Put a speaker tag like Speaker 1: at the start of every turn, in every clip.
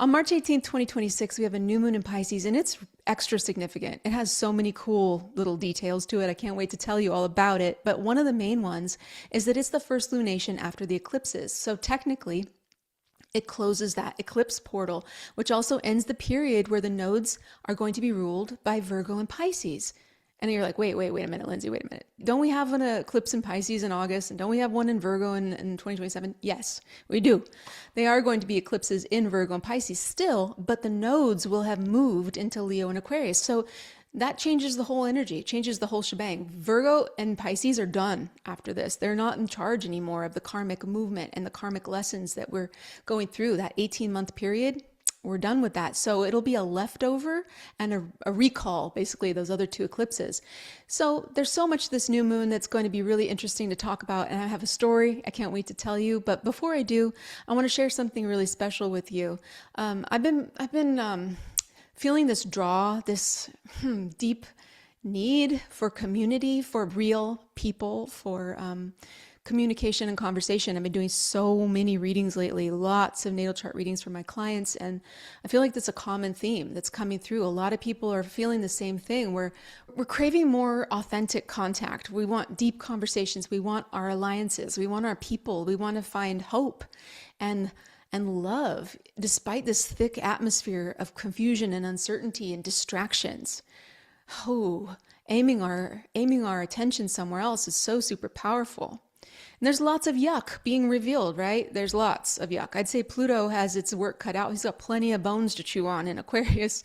Speaker 1: On March 18th, 2026, we have a new moon in Pisces, and it's extra significant. It has so many cool little details to it. I can't wait to tell you all about it. But one of the main ones is that it's the first lunation after the eclipses. So technically, it closes that eclipse portal, which also ends the period where the nodes are going to be ruled by Virgo and Pisces. And you're like, wait a minute, Lindsay, wait a minute. Don't we have an eclipse in Pisces in August? And don't we have one in Virgo in 2027? Yes, we do. They are going to be eclipses in Virgo and Pisces still, but the nodes will have moved into Leo and Aquarius. So that changes the whole energy, changes the whole shebang. Virgo and Pisces are done after this. They're not in charge anymore of the karmic movement and the karmic lessons that we're going through, that 18-month period. We're done with that. So it'll be a leftover and a recall, basically, those other two eclipses. So there's so much this new moon that's going to be really interesting to talk about. And I have a story I can't wait to tell you. But before I do, I want to share something really special with you. I've been feeling this draw, this deep need for community, for real people, for communication and conversation. I've been doing so many readings lately, lots of natal chart readings for my clients, and I feel like that's a common theme that's coming through. A lot of people are feeling the same thing. We're craving more authentic contact. We want deep conversations. We want our alliances. We want our people. We want to find hope and love despite this thick atmosphere of confusion and uncertainty and distractions. Oh, aiming our attention somewhere else is so super powerful. And there's lots of yuck being revealed, right? There's lots of yuck. I'd say Pluto has its work cut out. He's got plenty of bones to chew on in Aquarius,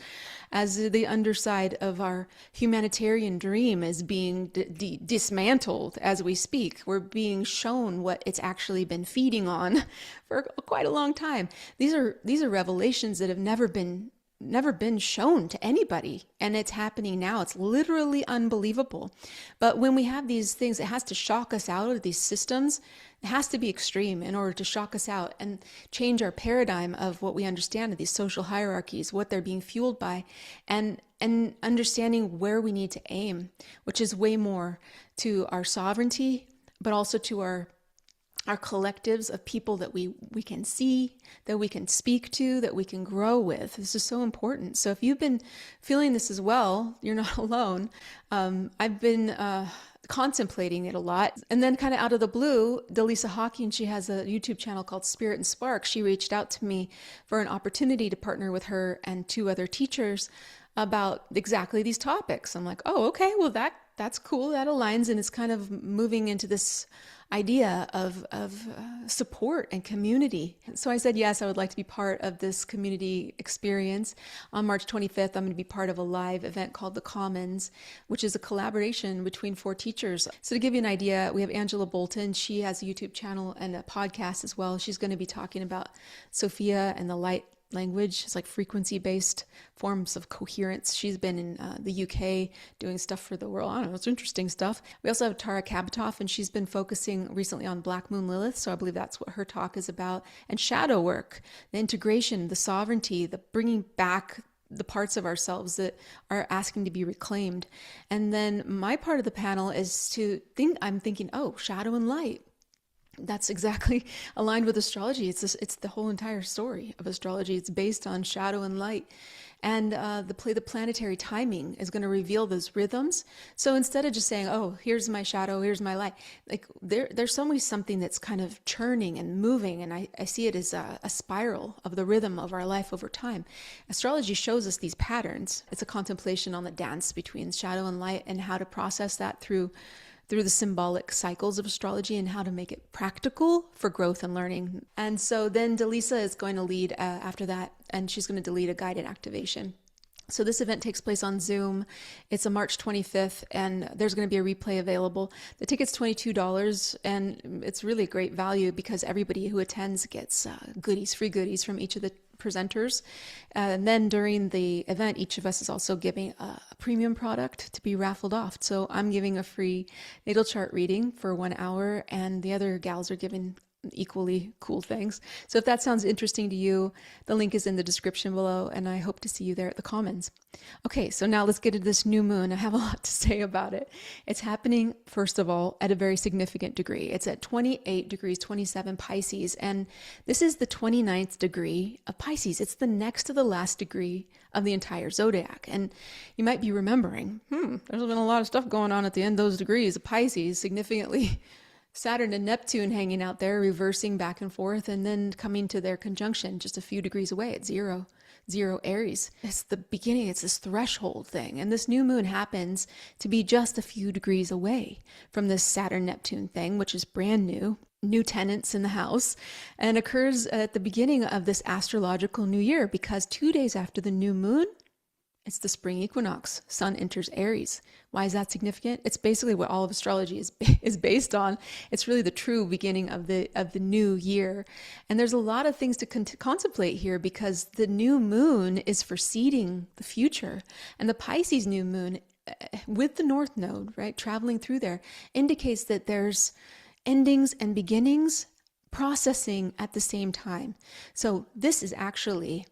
Speaker 1: as the underside of our humanitarian dream is being dismantled as we speak. We're being shown what it's actually been feeding on for quite a long time. These are revelations that have never been shown to anybody, and it's happening now. It's literally unbelievable. But when we have these things, it has to shock us out of these systems. It has to be extreme in order to shock us out and change our paradigm of what we understand of these social hierarchies, what they're being fueled by, and understanding where we need to aim, which is way more to our sovereignty, but also to our collectives of people that we can see, that we can speak to, that we can grow with. This is so important. So if you've been feeling this as well, you're not alone. I've been contemplating it a lot. And then kind of out of the blue, Dalissa Hocking, she has a YouTube channel called Spirit and Spark. She reached out to me for an opportunity to partner with her and two other teachers about exactly these topics. I'm like, oh, okay, well that's cool. That aligns, and it's kind of moving into this idea of support and community. So I said, yes, I would like to be part of this community experience. On March 25th, I'm going to be part of a live event called The Commons, which is a collaboration between 4 teachers. So to give you an idea, we have Angela Bolton. She has a YouTube channel and a podcast as well. She's going to be talking about Sophia and the Light Language. It's like frequency-based forms of coherence. She's been in the UK doing stuff for the world. I don't know, it's interesting stuff. We also have Tara Kabatoff, and she's been focusing recently on Black Moon Lilith, so I believe that's what her talk is about. And shadow work, the integration, the sovereignty, the bringing back the parts of ourselves that are asking to be reclaimed. And then my part of the panel is I'm thinking, oh, shadow and light. That's exactly aligned with astrology. It's the whole entire story of astrology. It's based on shadow and light. And the planetary timing is going to reveal those rhythms. So instead of just saying, oh, here's my shadow, here's my light, like there's always something that's kind of churning and moving. And I see it as a spiral of the rhythm of our life over time. Astrology shows us these patterns. It's a contemplation on the dance between shadow and light and how to process that through the symbolic cycles of astrology and how to make it practical for growth and learning. And so then Dalissa is going to lead after that, and she's going to lead a guided activation. So this event takes place on Zoom. It's on March 25th, and there's going to be a replay available. The ticket's $22, and it's really great value because everybody who attends gets free goodies from each of the presenters. And then during the event, each of us is also giving a premium product to be raffled off. So I'm giving a free natal chart reading for 1 hour, and the other gals are giving equally cool things. So if that sounds interesting to you, the link is in the description below, and I hope to see you there at the Commons. Okay, so now let's get into this new moon. I have a lot to say about it. It's happening, first of all, at a very significant degree. It's at 28 degrees 27 Pisces, and this is the 29th degree of Pisces. It's the next to the last degree of the entire zodiac. And you might be remembering, there's been a lot of stuff going on at the end of those degrees of Pisces, significantly Saturn and Neptune hanging out there, reversing back and forth, and then coming to their conjunction just a few degrees away at zero Aries. It's the beginning, it's this threshold thing. And this new moon happens to be just a few degrees away from this Saturn-Neptune thing, which is brand new tenants in the house, and occurs at the beginning of this astrological new year, because 2 days after the new moon, it's the spring equinox. Sun enters Aries. Why is that significant? It's basically what all of astrology is based on. It's really the true beginning of the new year. And there's a lot of things to contemplate here, because the new moon is foreseeing the future. And the Pisces new moon with the North Node, right, traveling through there, indicates that there's endings and beginnings processing at the same time. So this is actually,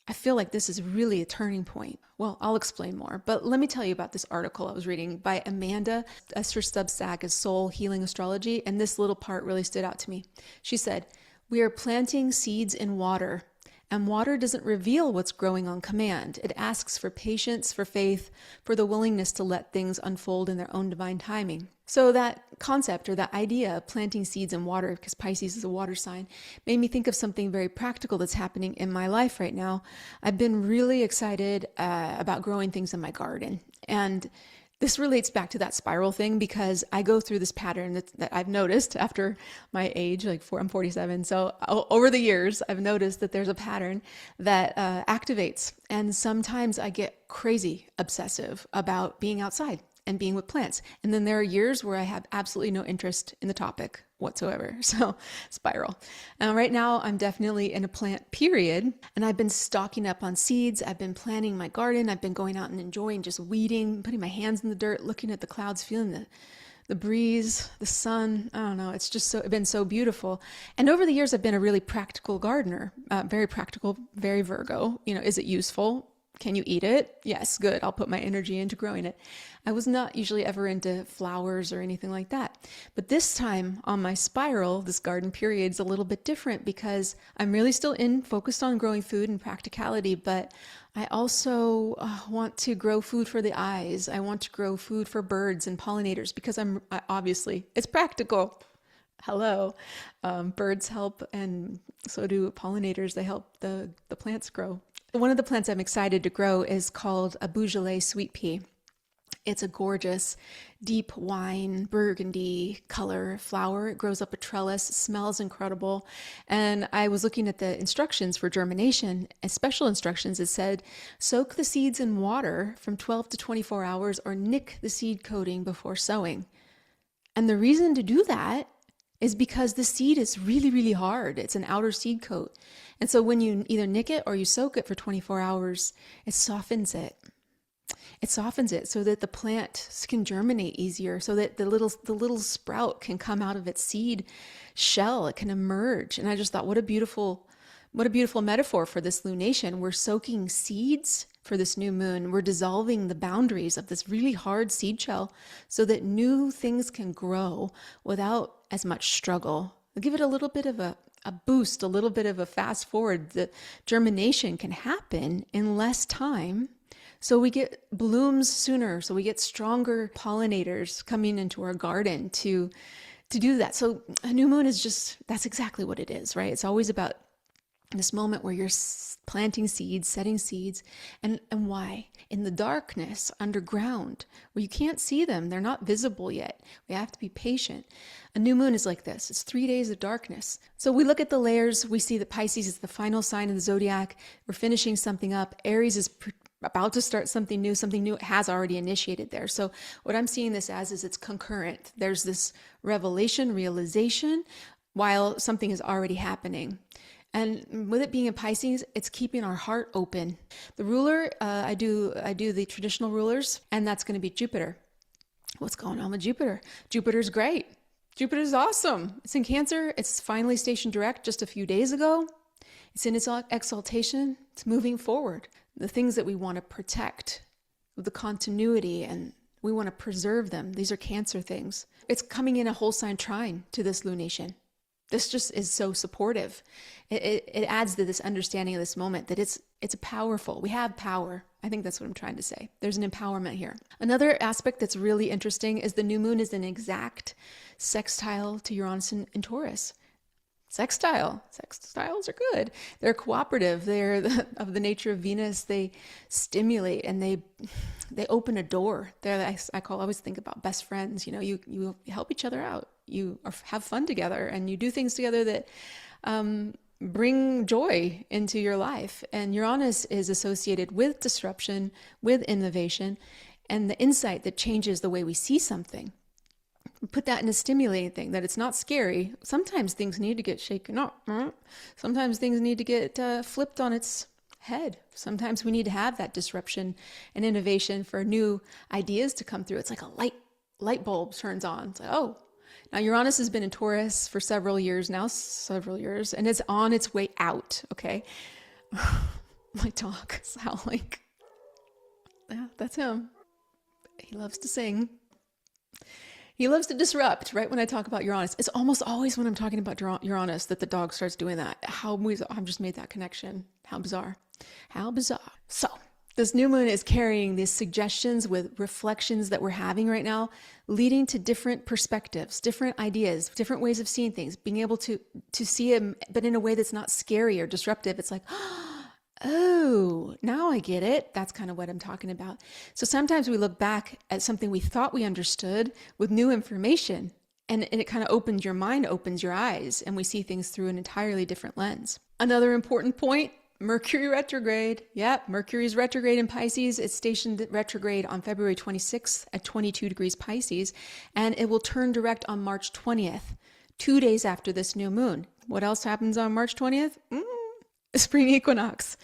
Speaker 1: I feel like this is really a turning point. Well, I'll explain more, but let me tell you about this article I was reading by Amanda. Her Substack is Soul Healing Astrology, and this little part really stood out to me. She said, "We are planting seeds in water, and water doesn't reveal what's growing on command. It asks for patience, for faith, for the willingness to let things unfold in their own divine timing." So that concept, or that idea of planting seeds in water, because Pisces is a water sign, made me think of something very practical that's happening in my life right now. I've been really excited about growing things in my garden. And this relates back to that spiral thing, because I go through this pattern that I've noticed after my age, I'm 47. So over the years, I've noticed that there's a pattern that activates. And sometimes I get crazy obsessive about being outside and being with plants. And then there are years where I have absolutely no interest in the topic whatsoever. So spiral. Right now, I'm definitely in a plant period, and I've been stocking up on seeds. I've been planting my garden. I've been going out and enjoying just weeding, putting my hands in the dirt, looking at the clouds, feeling the breeze, the sun. I don't know. It's just been so beautiful. And over the years, I've been a really practical gardener, very practical, very Virgo. Is it useful? Can you eat it? Yes, good. I'll put my energy into growing it. I was not usually ever into flowers or anything like that. But this time on my spiral, this garden period is a little bit different, because I'm really still focused on growing food and practicality, but I also want to grow food for the eyes. I want to grow food for birds and pollinators, because obviously it's practical. Hello. Birds help, and so do pollinators. They help the plants grow. One of the plants I'm excited to grow is called a Beaujolais sweet pea. It's a gorgeous, deep wine, burgundy color flower. It grows up a trellis, smells incredible. And I was looking at the instructions for germination, and special instructions. It said, soak the seeds in water from 12 to 24 hours or nick the seed coating before sowing. And the reason to do that is because the seed is really, really hard. It's an outer seed coat. And so when you either nick it or you soak it for 24 hours, it softens it. It softens it so that the plant can germinate easier, so that the little sprout can come out of its seed shell. It can emerge. And I just thought, what a beautiful metaphor for this lunation. We're soaking seeds for this new moon. We're dissolving the boundaries of this really hard seed shell so that new things can grow without as much struggle. We'll give it a little bit of a boost, a little bit of a fast forward. The germination can happen in less time. So we get blooms sooner. So we get stronger pollinators coming into our garden to do that. So a new moon is that's exactly what it is, right? It's always about this moment where you're planting seeds, setting seeds. And why? In the darkness, underground, where you can't see them, they're not visible yet. We have to be patient. A new moon is like this. It's 3 days of darkness. So we look at the layers. We see that Pisces is the final sign of the zodiac. We're finishing something up. Aries is about to start something new. Something new has already initiated there. So what I'm seeing this as is it's concurrent. There's this realization, while something is already happening. And with it being in Pisces, it's keeping our heart open. The ruler, I do the traditional rulers, and that's going to be Jupiter. What's going on with Jupiter? Jupiter's great. Jupiter's awesome. It's in Cancer. It's finally stationed direct just a few days ago. It's in its exaltation. It's moving forward. The things that we want to protect, the continuity, and we want to preserve them. These are Cancer things. It's coming in a whole sign trine to this lunation. This just is so supportive. It adds to this understanding of this moment that it's powerful. We have power. I think that's what I'm trying to say. There's an empowerment here. Another aspect that's really interesting is the new moon is an exact sextile to Uranus in Taurus. Sextiles are good. They're cooperative. They're of the nature of Venus. They stimulate and they open a door. I always think about best friends. You help each other out. You have fun together and you do things together that bring joy into your life. And Uranus is associated with disruption, with innovation, and the insight that changes the way we see something. Put that in a stimulating thing, that it's not scary. Sometimes things need to get shaken up. Sometimes things need to get flipped on its head. Sometimes we need to have that disruption and innovation for new ideas to come through. It's like a light bulb turns on. It's like, oh. Now Uranus has been in Taurus for several years, and it's on its way out, okay? My dog is howling. Yeah, that's him. He loves to sing. He loves to disrupt, right? When I talk about Uranus, it's almost always when I'm talking about Uranus that the dog starts doing that. I've just made that connection. How bizarre. How bizarre. So this new moon is carrying these suggestions with reflections that we're having right now, leading to different perspectives, different ideas, different ways of seeing things, being able to see them, but in a way that's not scary or disruptive. It's like, oh, now I get it. That's kind of what I'm talking about. So sometimes we look back at something we thought we understood with new information, and it kind of opens your mind, opens your eyes, and we see things through an entirely different lens. Another important point, Mercury retrograde. Yep, Mercury's retrograde in Pisces. It's stationed retrograde on February 26th at 22 degrees Pisces, and it will turn direct on March 20th, 2 days after this new moon. What else happens on March 20th? Spring Equinox.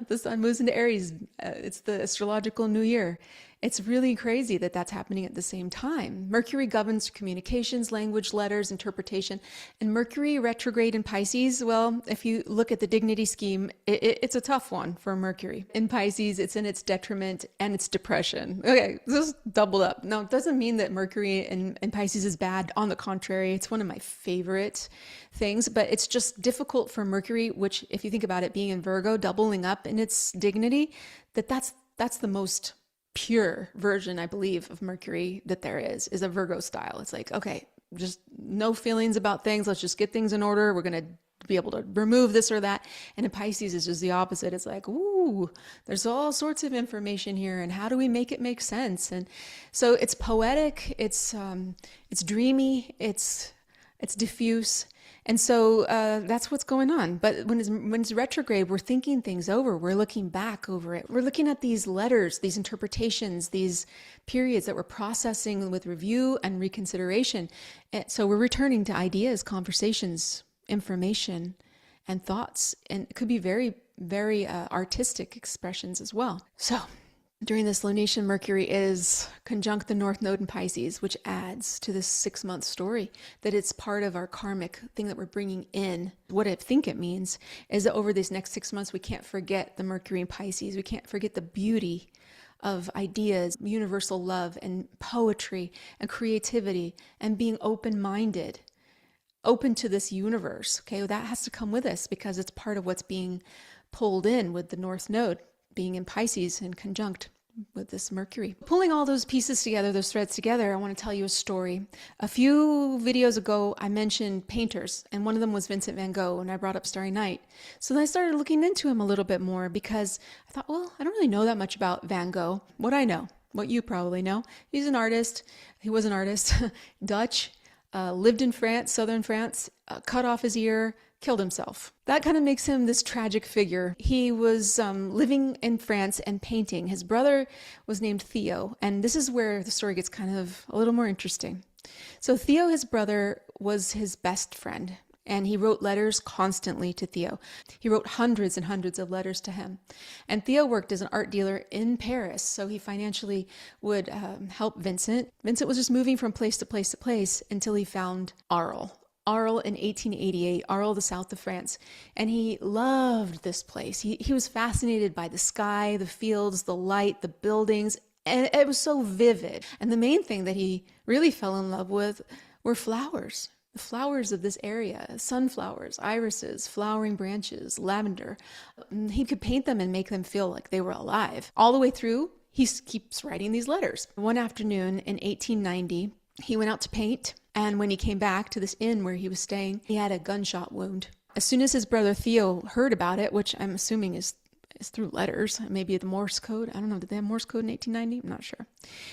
Speaker 1: The sun moves into Aries. It's the astrological new year. It's really crazy that that's happening at the same time. Mercury governs communications, language, letters, interpretation. And Mercury retrograde in Pisces, well, if you look at the dignity scheme, it's a tough one for Mercury. In Pisces, it's in its detriment and its depression. Okay, just doubled up. No, it doesn't mean that Mercury in Pisces is bad. On the contrary, it's one of my favorite things, but it's just difficult for Mercury, which if you think about it being in Virgo, doubling up in its dignity, that's the most pure version, I believe, of Mercury that there is a Virgo style. It's like, okay, just no feelings about things. Let's just get things in order. We're going to be able to remove this or that. And in Pisces, it's just the opposite. It's like, ooh, there's all sorts of information here. And how do we make it make sense? And so it's poetic. It's dreamy. It's diffuse. And so that's what's going on. But when it's retrograde, we're thinking things over. We're looking back over it. We're looking at these letters, these interpretations, these periods that we're processing with review and reconsideration. And so we're returning to ideas, conversations, information, and thoughts. And it could be very, very artistic expressions as well. So during this lunation, Mercury is conjunct the North Node in Pisces, which adds to this 6-month story that it's part of our karmic thing that we're bringing in. What I think it means is that over these next 6 months, we can't forget the Mercury in Pisces. We can't forget the beauty of ideas, universal love and poetry and creativity and being open-minded, open to this universe. Okay, well, that has to come with us because it's part of what's being pulled in with the North Node being in Pisces and conjunct with this Mercury. Pulling all those pieces together, those threads together, I want to tell you a story. A few videos ago, I mentioned painters, and one of them was Vincent van Gogh, and I brought up Starry Night. So then I started looking into him a little bit more because I thought, well, I don't really know that much about Van Gogh. What I know, what you probably know, he's an artist. He was an artist, Dutch, lived in France, southern France, cut off his ear, killed himself. That kind of makes him this tragic figure. He was living in France and painting. His brother was named Theo, and this is where the story gets kind of a little more interesting. So Theo, his brother, was his best friend, And he wrote letters constantly to Theo. He wrote hundreds and hundreds of letters to him. And Theo worked as an art dealer in Paris, so he financially would help Vincent. Vincent was just moving from place to place to place until he found Arles. Arles in 1888, Arles, the south of France. And he loved this place. He was fascinated by the sky, the fields, the light, the buildings, and it was so vivid. And the main thing that he really fell in love with were flowers. The flowers of this area, sunflowers, irises, flowering branches, lavender. He could paint them and make them feel like they were alive. All the way through, he keeps writing these letters. One afternoon in 1890, he went out to paint, and when he came back to this inn where he was staying, he had a gunshot wound. As soon as his brother Theo heard about it, which I'm assuming is through letters, maybe the Morse code. I don't know, did they have Morse code in 1890? I'm not sure.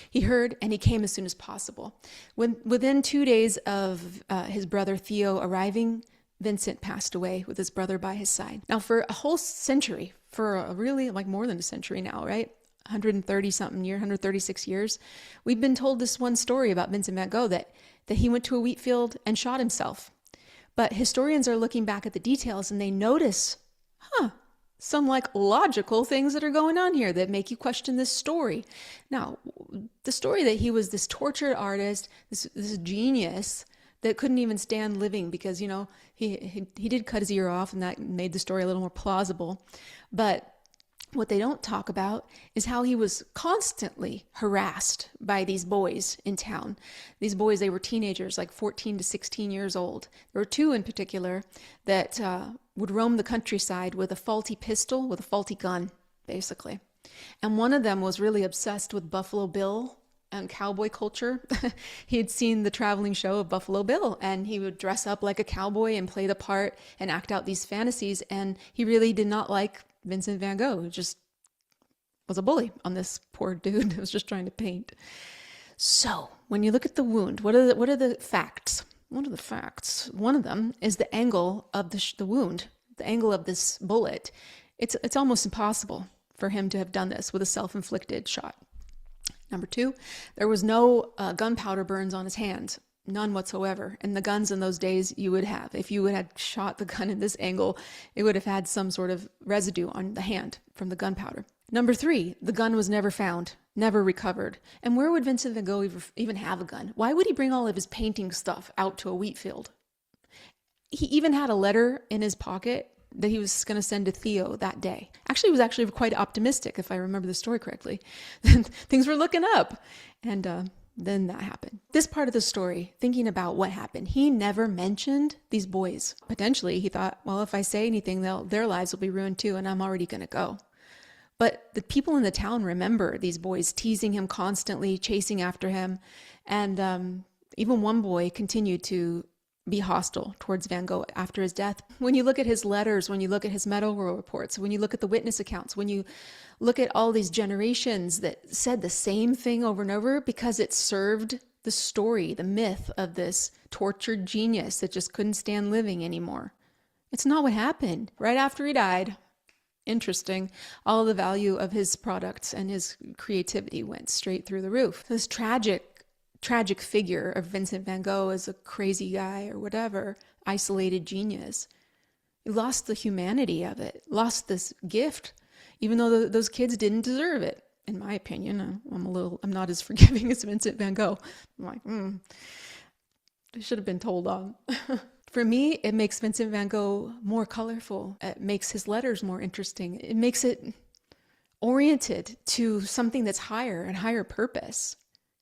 Speaker 1: He heard, and he came as soon as possible. Within 2 days of his brother Theo arriving, Vincent passed away with his brother by his side. Now, for a whole century, for a really like more than a century now, right? 130-something years, 136 years, we've been told this one story about Vincent van Gogh that he went to a wheat field and shot himself. But historians are looking back at the details and they notice, some like logical things that are going on here that make you question this story. Now, the story that he was this tortured artist, this genius that couldn't even stand living because, you know, he did cut his ear off and that made the story a little more plausible. But what they don't talk about is how he was constantly harassed by these boys in town. These boys, they were teenagers, like 14 to 16 years old. There were two in particular that would roam the countryside with a faulty pistol, with a faulty gun, basically. And one of them was really obsessed with Buffalo Bill and cowboy culture. He had seen the traveling show of Buffalo Bill, and he would dress up like a cowboy and play the part and act out these fantasies. And he really did not like Vincent van Gogh, who just was a bully on this poor dude who was just trying to paint. So when you look at the wound, what are the facts? What are the facts? One of them is the angle of the wound, the angle of this bullet. It's almost impossible for him to have done this with a self-inflicted shot. Number two, there was no gunpowder burns on his hand. None whatsoever. And the guns in those days you would have. If you had shot the gun in this angle, it would have had some sort of residue on the hand from the gunpowder. Number three, the gun was never found, never recovered. And where would Vincent van Gogh even have a gun? Why would he bring all of his painting stuff out to a wheat field? He even had a letter in his pocket that he was going to send to Theo that day. Actually, he was actually quite optimistic, if I remember the story correctly. Things were looking up. And then that happened. This part of the story, thinking about what happened, he never mentioned these boys. Potentially, he thought, well, if I say anything, their lives will be ruined too, and I'm already going to go. But the people in the town remember these boys teasing him constantly, chasing after him. And even one boy continued to be hostile towards Van Gogh after his death. When you look at his letters, when you look at his medical reports, when you look at the witness accounts, when you look at all these generations that said the same thing over and over because it served the story, the myth of this tortured genius that just couldn't stand living anymore. It's not what happened. Right after he died, interesting, all the value of his products and his creativity went straight through the roof. This tragic figure of Vincent van Gogh as a crazy guy or whatever, isolated genius. He lost the humanity of it, lost this gift, even though those kids didn't deserve it. In my opinion, I'm not as forgiving as Vincent van Gogh. I'm like, they should have been told on. For me, it makes Vincent van Gogh more colorful. It makes his letters more interesting. It makes it oriented to something that's higher and higher purpose.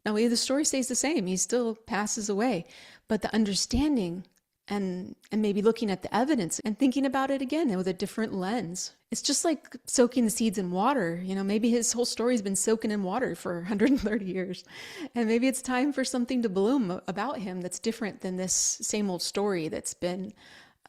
Speaker 1: Now, the story stays the same. He still passes away. But the understanding and maybe looking at the evidence and thinking about it again with a different lens. It's just like soaking the seeds in water. You know, maybe his whole story's been soaking in water for 130 years. And maybe it's time for something to bloom about him that's different than this same old story that's been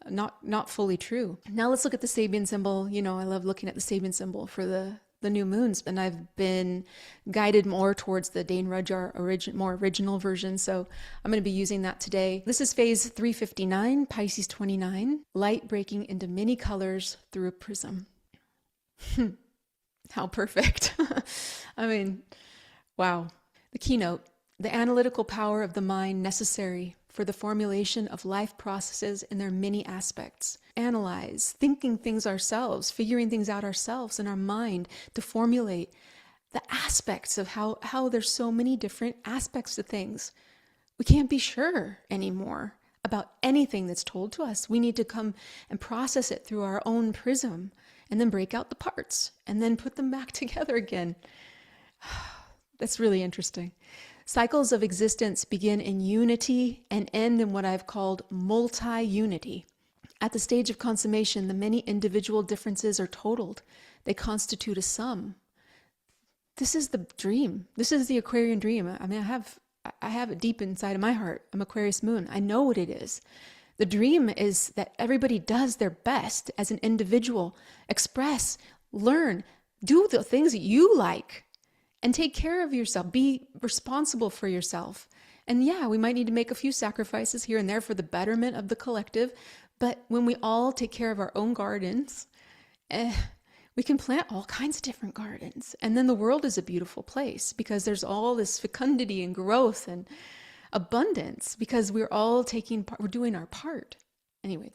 Speaker 1: not fully true. Now let's look at the Sabian symbol. You know, I love looking at the Sabian symbol for the new moons, and I've been guided more towards the Dane Rudhyar more original version, so I'm going to be using that today. This is phase 359, Pisces 29, light breaking into many colors through a prism. How perfect. I mean, wow. The keynote, the analytical power of the mind necessary for the formulation of life processes in their many aspects. Analyze, thinking things ourselves, figuring things out ourselves in our mind to formulate the aspects of how there's so many different aspects to things. We can't be sure anymore about anything that's told to us. We need to come and process it through our own prism and then break out the parts and then put them back together again. That's really interesting. Cycles of existence begin in unity and end in what I've called multi-unity. At the stage of consummation, the many individual differences are totaled. They constitute a sum. This is the dream. This is the Aquarian dream. I mean, I have it deep inside of my heart. I'm Aquarius moon. I know what it is. The dream is that everybody does their best as an individual, express, learn, do the things that you like, and take care of yourself. Be responsible for yourself. And yeah, we might need to make a few sacrifices here and there for the betterment of the collective. But when we all take care of our own gardens, we can plant all kinds of different gardens. And then the world is a beautiful place because there's all this fecundity and growth and abundance because we're all we're doing our part. Anyway,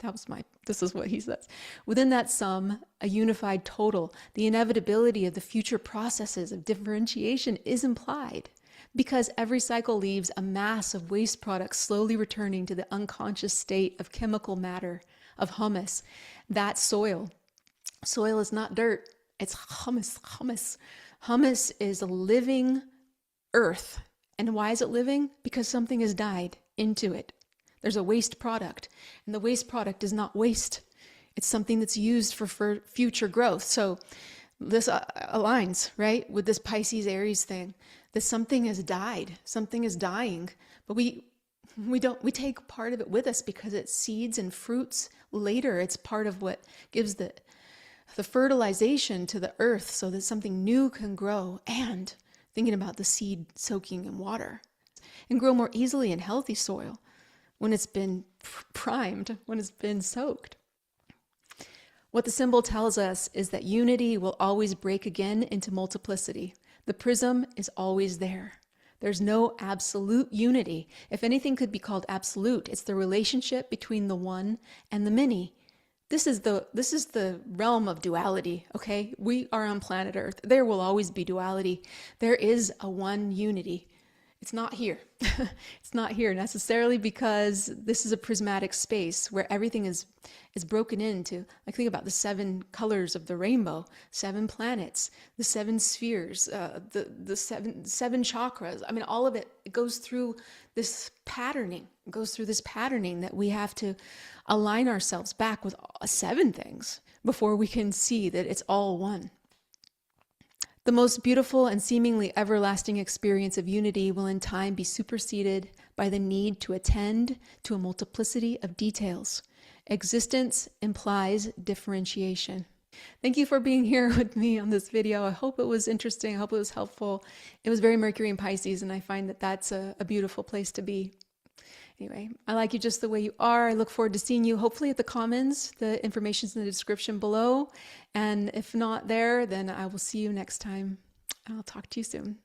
Speaker 1: this is what he says. Within that sum, a unified total, the inevitability of the future processes of differentiation is implied because every cycle leaves a mass of waste products slowly returning to the unconscious state of chemical matter, of humus. That soil is not dirt, it's humus. Humus is a living earth. And why is it living? Because something has died into it. There's a waste product, and the waste product is not waste. It's something that's used for future growth. So this aligns, right, with this Pisces Aries thing, that something has died, something is dying, but we take part of it with us because it seeds and fruits later. It's part of what gives the fertilization to the earth so that something new can grow, and thinking about the seed soaking in water and grow more easily in healthy soil when it's been primed, when it's been soaked. What the symbol tells us is that unity will always break again into multiplicity. The prism is always there. There's no absolute unity. If anything could be called absolute, it's the relationship between the one and the many. This is the realm of duality, okay? We are on planet Earth. There will always be duality. There is a one unity. It's not here. It's not here necessarily because this is a prismatic space where everything is broken into, like think about the 7 colors of the rainbow, 7 planets, the 7 spheres, the seven chakras. I mean, all of it goes through this patterning. It goes through this patterning that we have to align ourselves back with 7 things before we can see that it's all one. The most beautiful and seemingly everlasting experience of unity will in time be superseded by the need to attend to a multiplicity of details. Existence implies differentiation. Thank you for being here with me on this video. I hope it was interesting. I hope it was helpful. It was very Mercury and Pisces, and I find that that's a beautiful place to be. Anyway, I like you just the way you are. I look forward to seeing you hopefully at the Commons. The information's in the description below. And if not there, then I will see you next time. I'll talk to you soon.